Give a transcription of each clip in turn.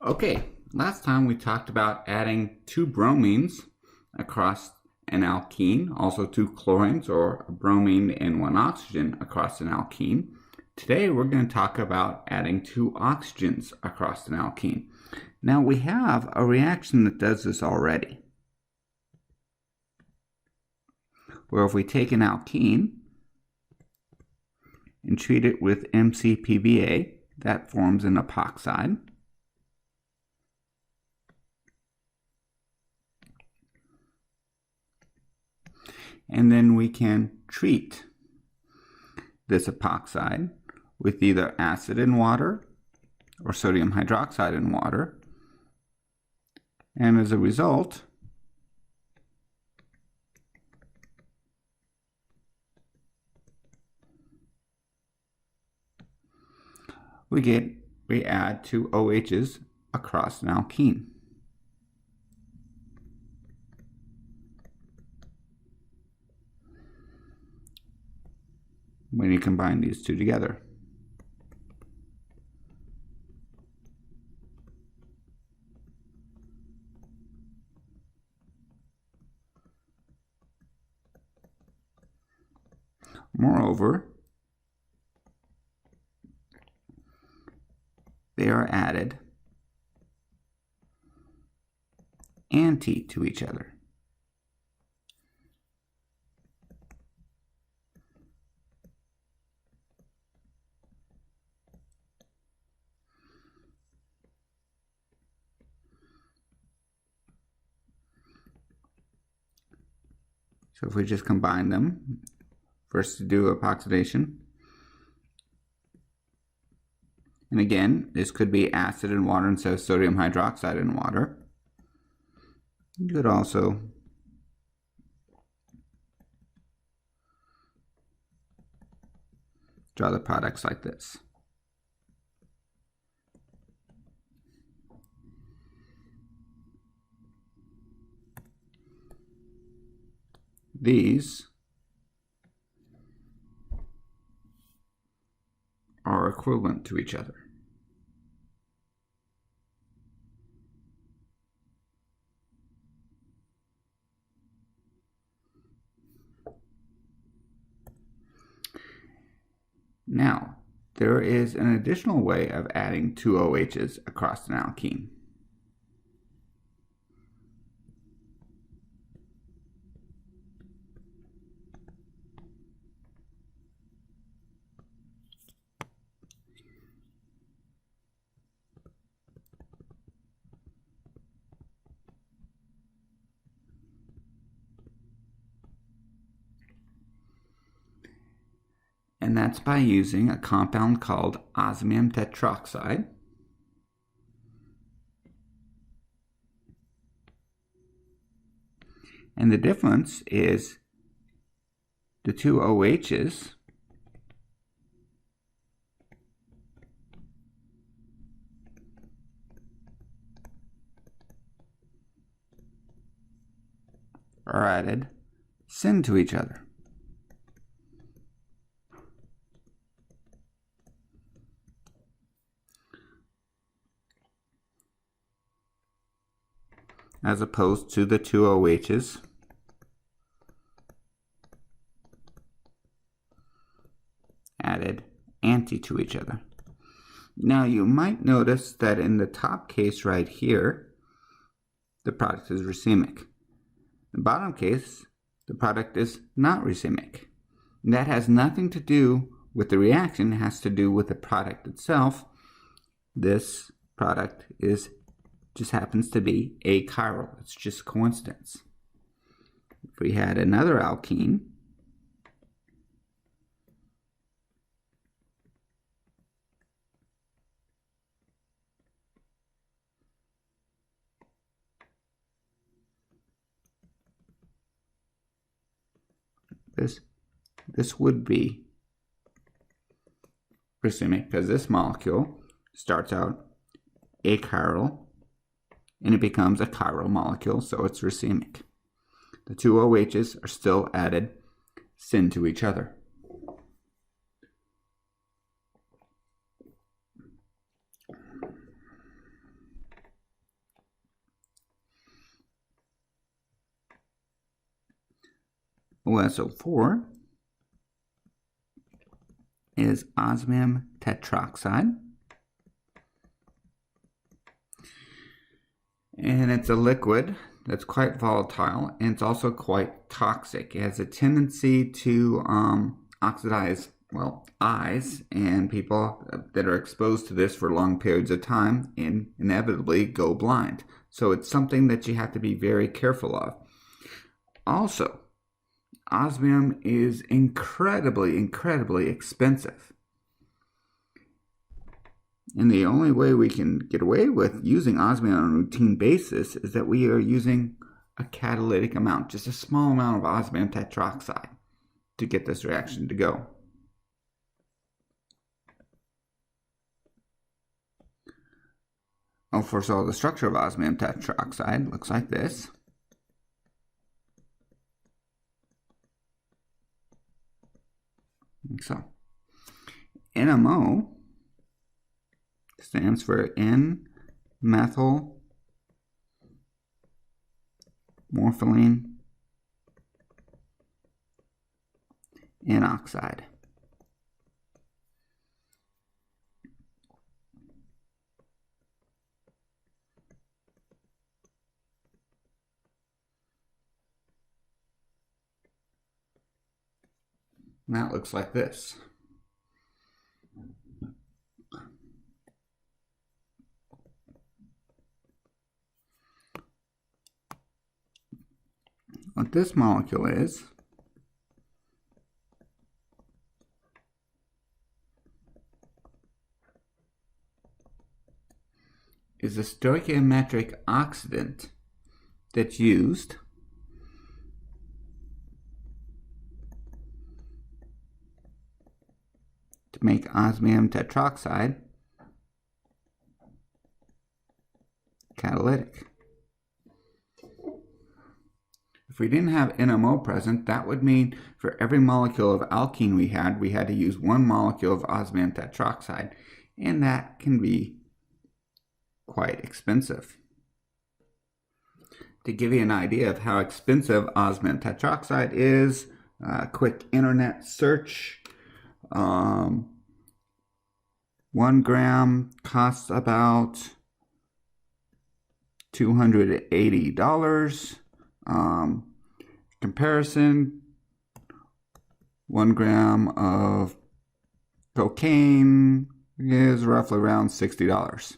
Okay, last time we talked about adding two bromines across an alkene, also two chlorines or a bromine and one oxygen across an alkene. Today we're going to talk about adding two oxygens across an alkene. Now we have a reaction that does this already, where if we take an alkene and treat it with MCPBA, that forms an epoxide. And then we can treat this epoxide with either acid and water or sodium hydroxide and water. And as a result, we add two OHs across an alkene. When you combine these two together. Moreover, they are added anti to each other. So if we just combine them, first to do epoxidation, and again, this could be acid and water instead of sodium hydroxide and water. You could also draw the products like this. These are equivalent to each other. Now, there is an additional way of adding two OHs across an alkene. And that's by using a compound called osmium tetroxide. And the difference is the two OHs are added syn to each other. As opposed to the two OHs added anti to each other. Now you might notice that in the top case right here, the product is racemic. The bottom case, the product is not racemic. And that has nothing to do with the reaction, it has to do with the product itself. This product just happens to be achiral. It's just coincidence. If we had another alkene, this would be racemic because this molecule starts out achiral and it becomes a chiral molecule, so it's racemic. The two OHs are still added syn to each other. OSO4 is osmium tetroxide. And it's a liquid that's quite volatile, and it's also quite toxic. It has a tendency to oxidize, well, eyes, and people that are exposed to this for long periods of time inevitably go blind. So it's something that you have to be very careful of. Also, osmium is incredibly expensive. And the only way we can get away with using osmium on a routine basis is that we are using a catalytic amount, just a small amount of osmium tetroxide to get this reaction to go. Oh, first of all, the structure of osmium tetroxide looks like this. Like so. NMO stands for N-methyl morpholine N-oxide. And that looks like this. What this molecule is a stoichiometric oxidant that's used to make osmium tetroxide catalytic. If we didn't have NMO present, that would mean for every molecule of alkene we had to use one molecule of osmium tetroxide, and that can be quite expensive. To give you an idea of how expensive osmium tetroxide is, a quick internet search, 1 gram costs about $280. Comparison, 1 gram of cocaine is roughly around $60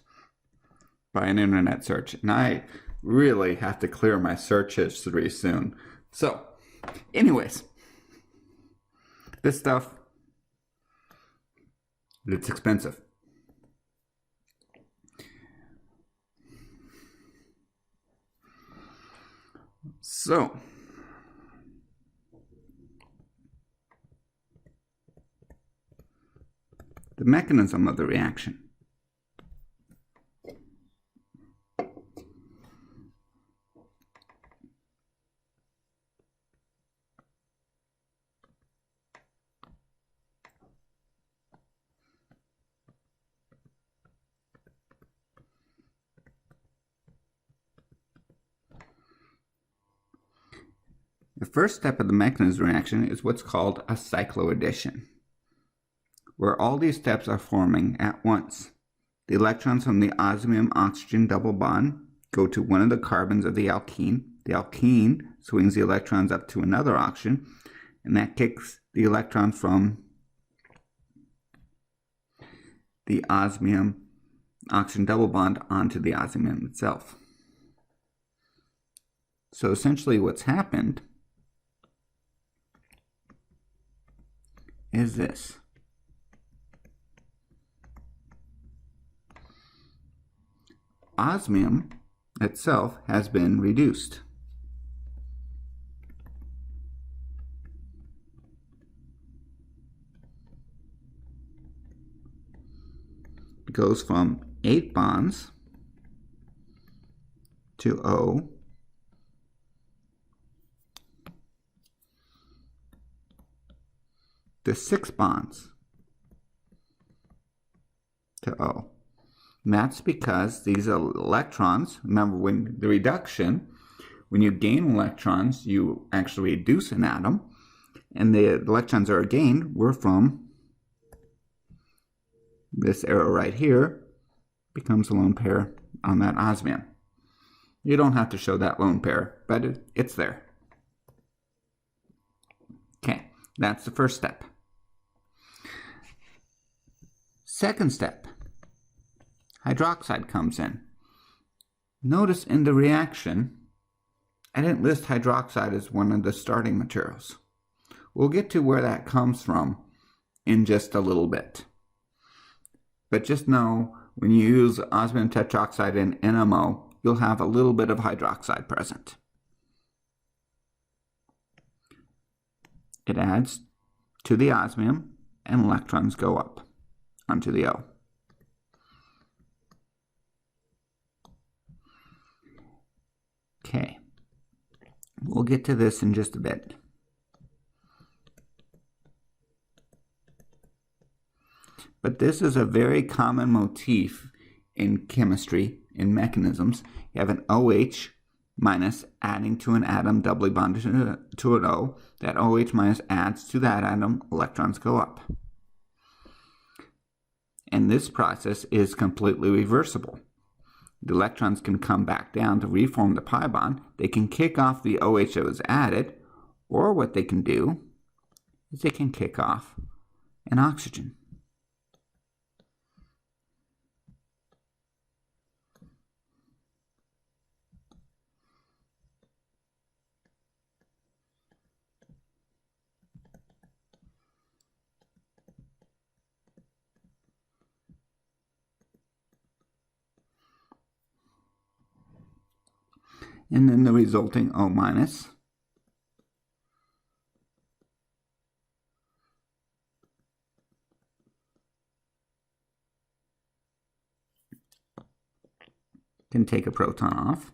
by an internet search. And I really have to clear my search history soon. So, anyways, this stuff, it's expensive. So, the mechanism of the reaction. The first step of the mechanism reaction is what's called a cycloaddition, where all these steps are forming at once. The electrons from the osmium-oxygen double bond go to one of the carbons of the alkene. The alkene swings the electrons up to another oxygen, and that kicks the electron from the osmium-oxygen double bond onto the osmium itself. So essentially what's happened is this. Osmium itself has been reduced. It goes from 8 bonds to O to 6 bonds to O. And that's because these electrons, remember when the reduction, when you gain electrons, you actually reduce an atom. and the electrons that are gained were from this arrow right here, becomes a lone pair on that osmium. You don't have to show that lone pair, but it's there. Okay, that's the first step. Second step, hydroxide comes in. Notice in the reaction, I didn't list hydroxide as one of the starting materials. We'll get to where that comes from in just a little bit. But just know, when you use osmium tetroxide in NMO, you'll have a little bit of hydroxide present. It adds to the osmium, and electrons go up onto the O. Okay, we'll get to this in just a bit. But this is a very common motif in chemistry, in mechanisms. You have an OH minus adding to an atom doubly bonded to an O. That OH minus adds to that atom, electrons go up. And this process is completely reversible. The electrons can come back down to reform the pi bond. They can kick off the OH that was added, or what they can do is they can kick off an oxygen. And then the resulting O minus can take a proton off.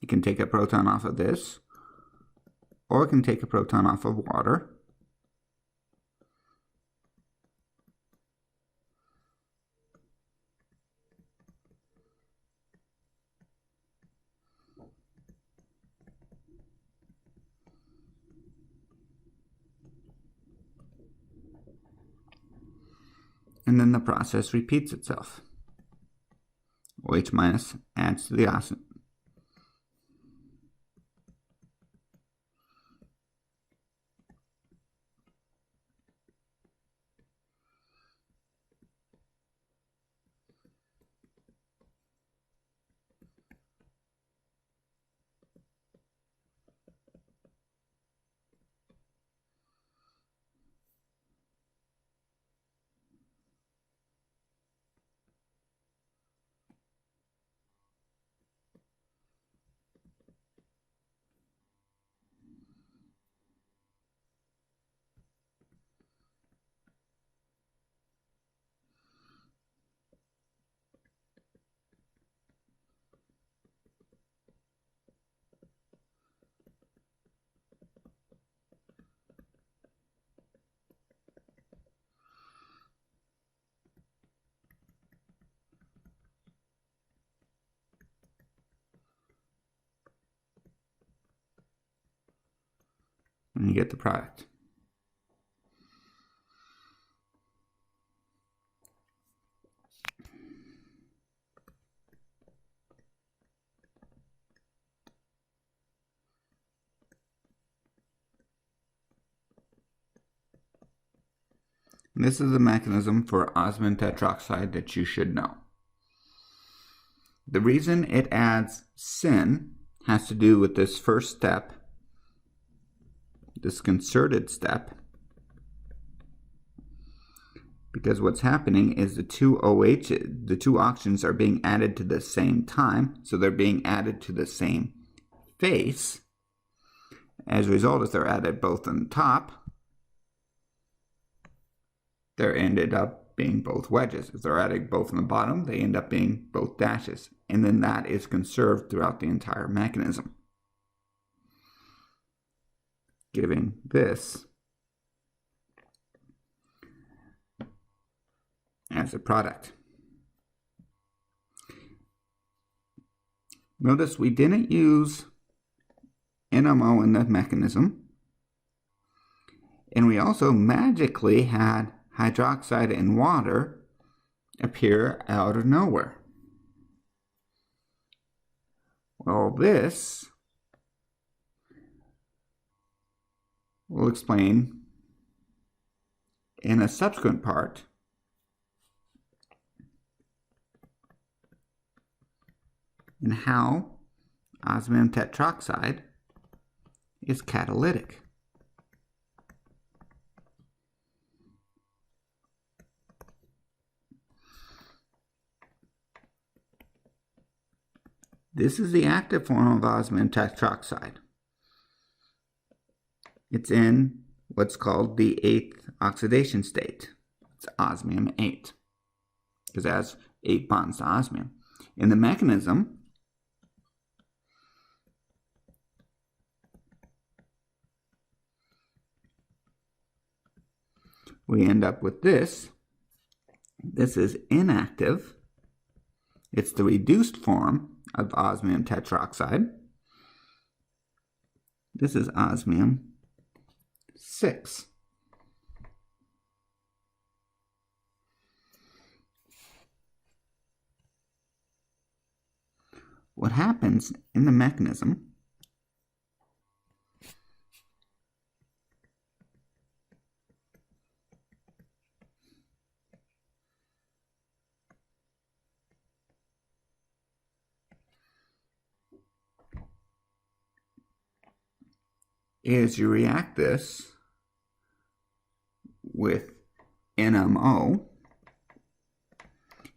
You can take a proton off of this, or it can take a proton off of water. And then the process repeats itself. OH minus adds to the osmium. And you get the product. And this is the mechanism for osmium tetroxide that you should know. The reason it adds syn has to do with this first step, this concerted step, because what's happening is the two oxygens are being added to the same time, so they're being added to the same face. As a result, if they're added both on the top, they ended up being both wedges. If they're added both on the bottom, they end up being both dashes, and then that is conserved throughout the entire mechanism, giving this as a product. Notice we didn't use NMO in the mechanism, and we also magically had hydroxide and water appear out of nowhere. Well, this we'll explain in a subsequent part in how osmium tetroxide is catalytic. This is the active form of osmium tetroxide. It's in what's called the 8th oxidation state. It's osmium 8, because it has 8 bonds to osmium. In the mechanism, we end up with this. This is inactive. It's the reduced form of osmium tetroxide. This is osmium 6. What happens in the mechanism is you react this with NMO,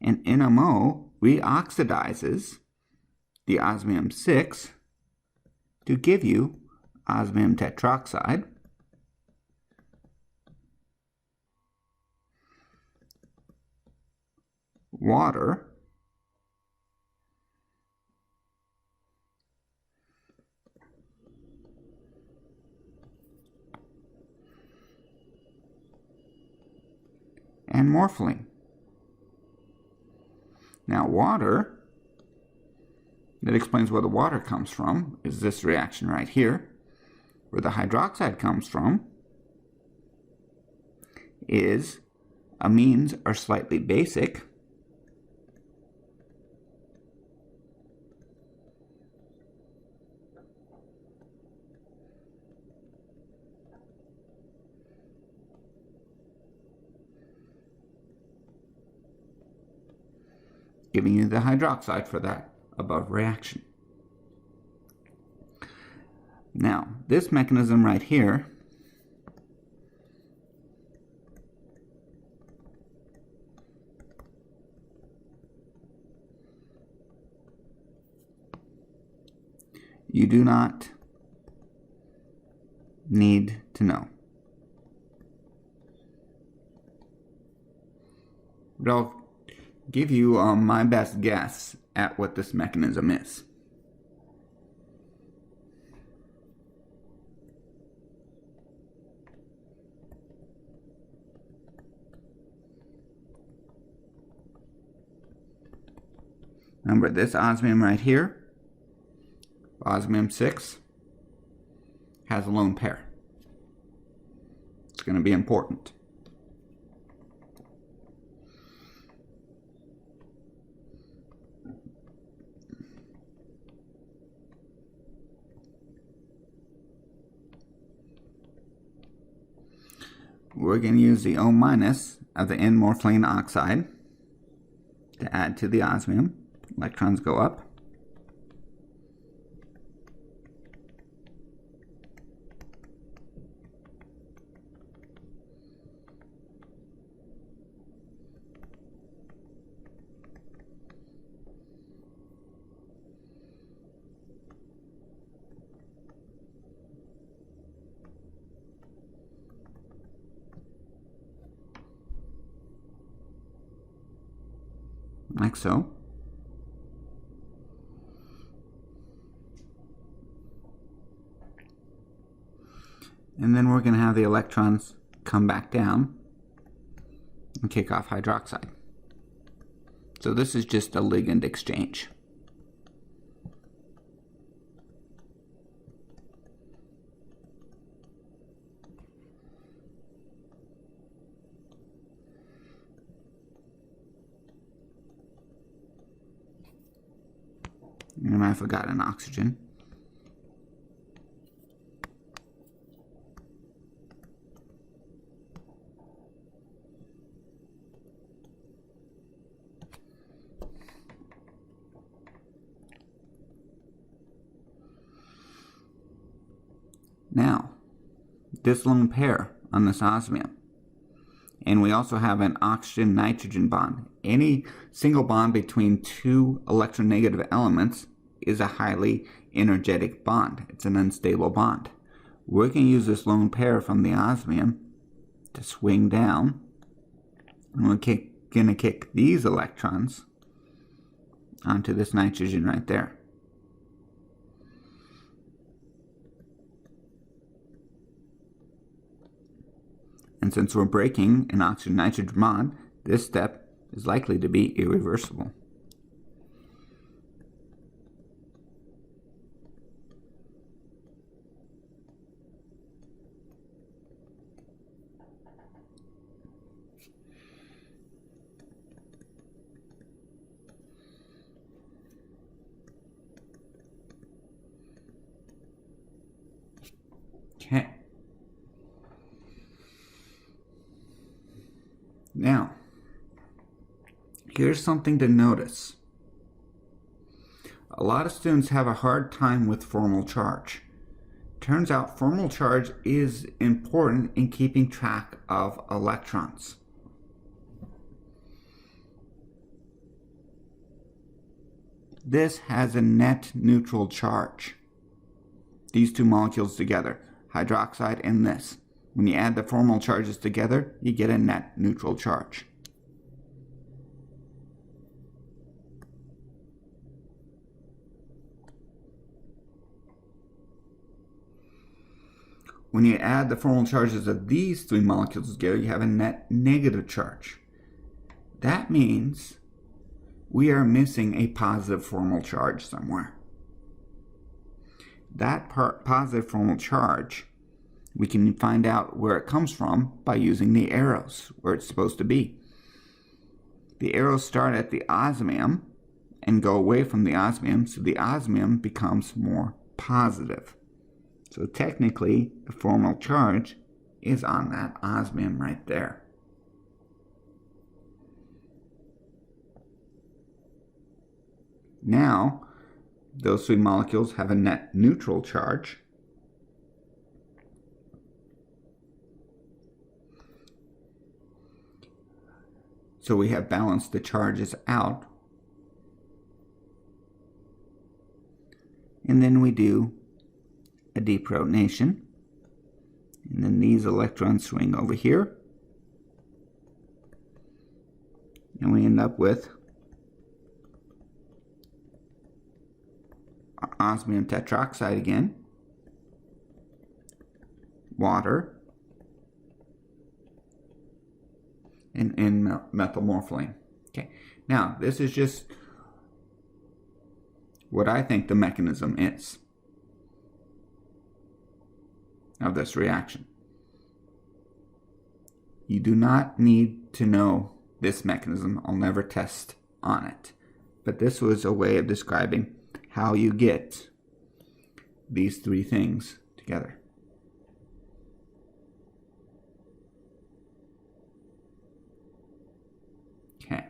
and NMO reoxidizes the osmium 6 to give you osmium tetroxide, water, and morpholine. Now water, that explains where the water comes from, is this reaction right here. Where the hydroxide comes from is amines are slightly basic, giving you the hydroxide for that above reaction. Now, this mechanism right here you do not need to know. But I'll give you my best guess at what this mechanism is. Remember, this osmium right here, osmium 6, has a lone pair. It's going to be important. We're going to use the O- of the N-morpholine oxide to add to the osmium. Electrons go up. Like so. And then we're going to have the electrons come back down and kick off hydroxide. So this is just a ligand exchange. And I forgot an oxygen. Now, this lone pair on this osmium, and we also have an oxygen-nitrogen bond. Any single bond between two electronegative elements is a highly energetic bond. It's an unstable bond. We're going to use this lone pair from the osmium to swing down, and we're going to kick these electrons onto this nitrogen right there. And since we're breaking an oxygen-nitrogen bond, this step is likely to be irreversible. Okay. Now, here's something to notice. A lot of students have a hard time with formal charge. Turns out formal charge is important in keeping track of electrons. This has a net neutral charge. These two molecules together, hydroxide and this. When you add the formal charges together, you get a net neutral charge. When you add the formal charges of these three molecules together, you have a net negative charge. That means we are missing a positive formal charge somewhere. That positive formal charge, we can find out where it comes from by using the arrows, where it's supposed to be. The arrows start at the osmium and go away from the osmium, so the osmium becomes more positive. So technically, the formal charge is on that osmium right there. Now, those three molecules have a net neutral charge. So we have balanced the charges out. And then we do a deprotonation. And then these electrons swing over here. And we end up with osmium tetroxide again, water, and methylmorpholine. Okay, now this is just what I think the mechanism is of this reaction. You do not need to know this mechanism. I'll never test on it. But this was a way of describing how you get these three things together. Okay.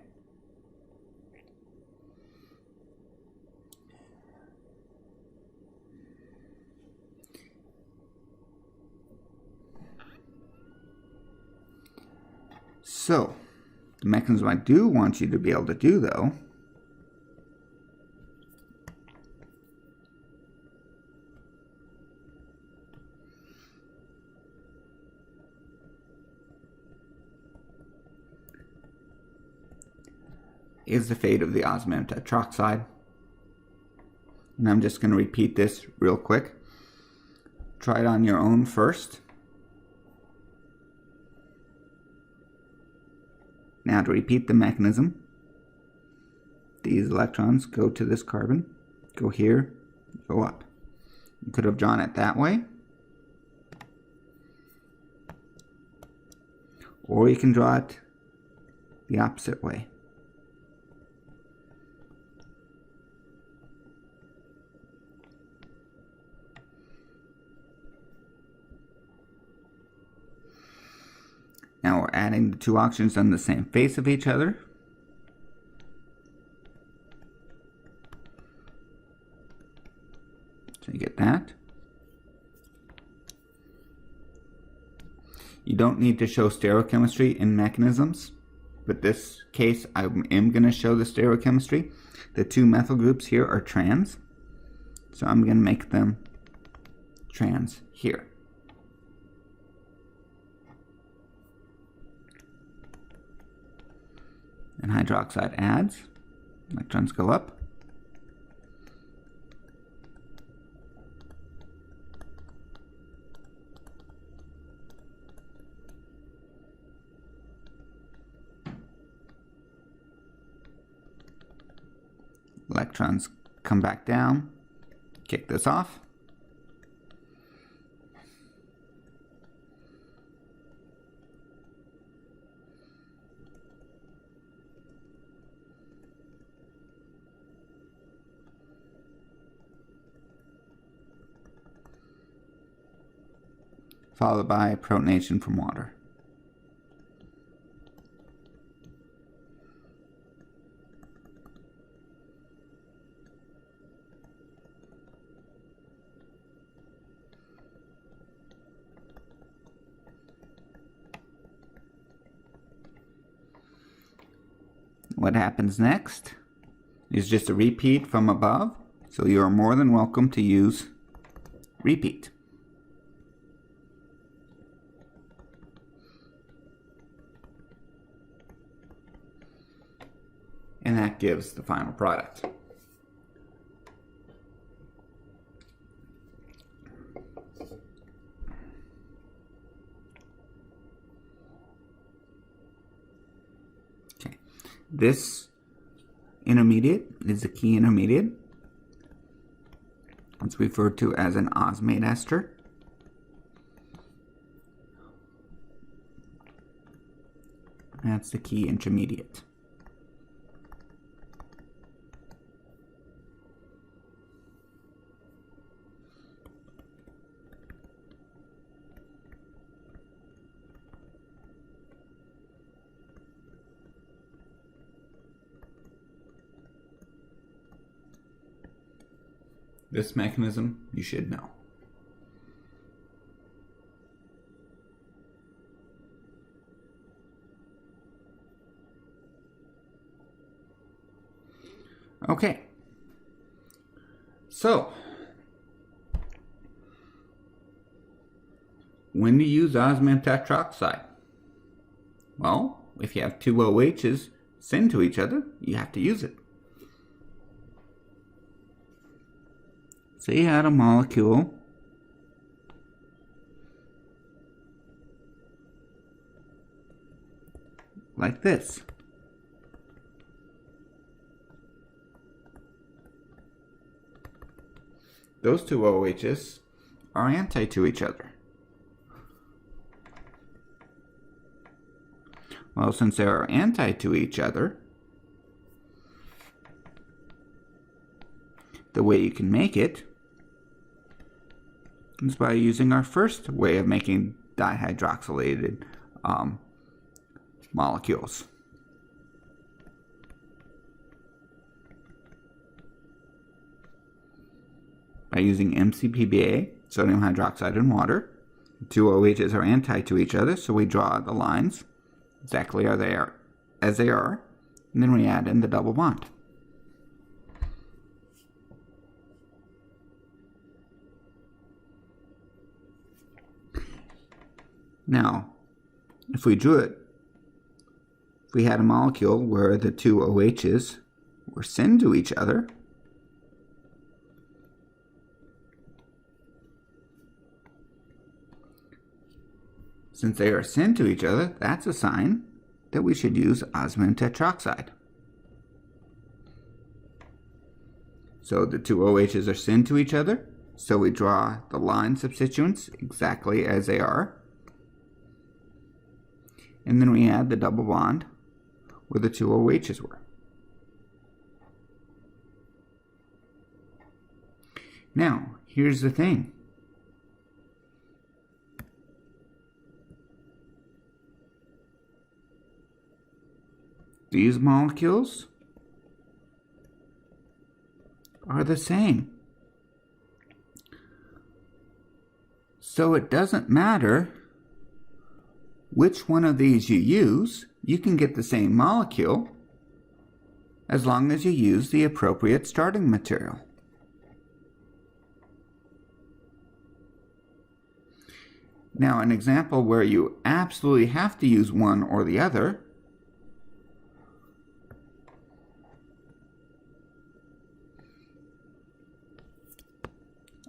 So, the mechanism I do want you to be able to do, though, is the fate of the osmium tetroxide. And I'm just going to repeat this real quick. Try it on your own first. Now to repeat the mechanism, these electrons go to this carbon, go here, go up. You could have drawn it that way, or you can draw it the opposite way. adding the two oxygens on the same face of each other. So you get that. You don't need to show stereochemistry in mechanisms, but this case I am going to show the stereochemistry. The two methyl groups here are trans, so I'm going to make them trans here. And hydroxide adds, electrons go up. Electrons come back down, kick this off. Followed by protonation from water. What happens next is just a repeat from above, so you are more than welcome to use repeat. And that gives the final product. Okay, this intermediate is the key intermediate. It's referred to as an osmate ester. That's the key intermediate. This mechanism you should know. Okay, so when to use osmium tetroxide? Well, if you have two OHs syn to each other, you have to use it. So you had a molecule like this. Those two OHs are anti to each other. Well, since they are anti to each other, the way you can make it is by using our first way of making dihydroxylated molecules. By using MCPBA, sodium hydroxide and water, the two OHs are anti to each other, so we draw the lines exactly as they are, and then we add in the double bond. Now, if we had a molecule where the two OHs were syn to each other, since they are syn to each other, that's a sign that we should use osmium tetroxide. So the two OHs are syn to each other, so we draw the line substituents exactly as they are. And then we add the double bond where the two OHs were. Now, here's the thing. these molecules are the same. So it doesn't matter which one of these you use, you can get the same molecule as long as you use the appropriate starting material. Now, an example where you absolutely have to use one or the other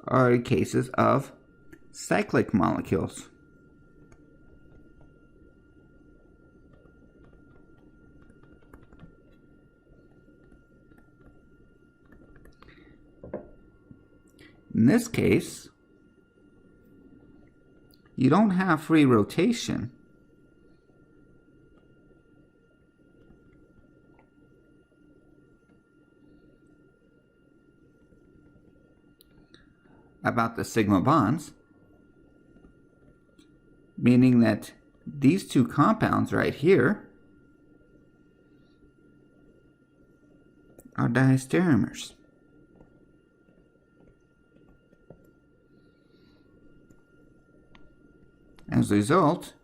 are cases of cyclic molecules. In this case, you don't have free rotation. About the sigma bonds, meaning that these two compounds right here are diastereomers. As a result,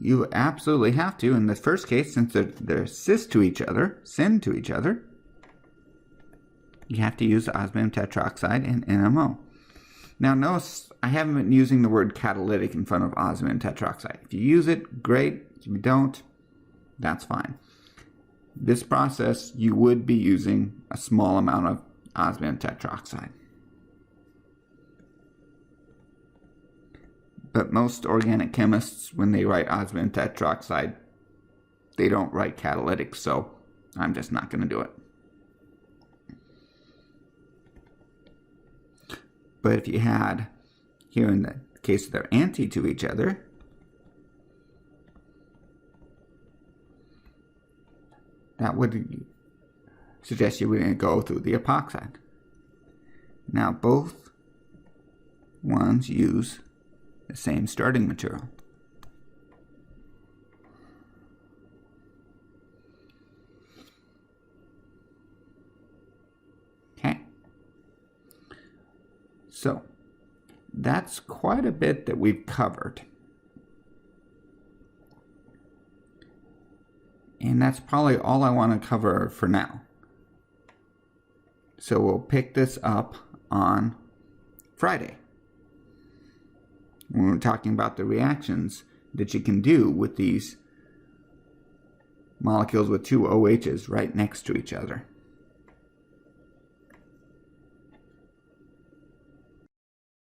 you absolutely have to, in the first case, since they're cis to each other, syn to each other, you have to use osmium tetroxide and NMO. Now notice I haven't been using the word catalytic in front of osmium tetroxide. If you use it, great. If you don't, that's fine. This process, you would be using a small amount of osmium tetroxide. But most organic chemists, when they write osmium tetroxide, they don't write catalytic, so I'm just not going to do it. But if you had, here in the case they're anti to each other, that would suggest you wouldn't go through the epoxide. Now both ones use the same starting material. Okay. So that's quite a bit that we've covered. And that's probably all I want to cover for now. So we'll pick this up on Friday, when we're talking about the reactions that you can do with these molecules with two OHs right next to each other.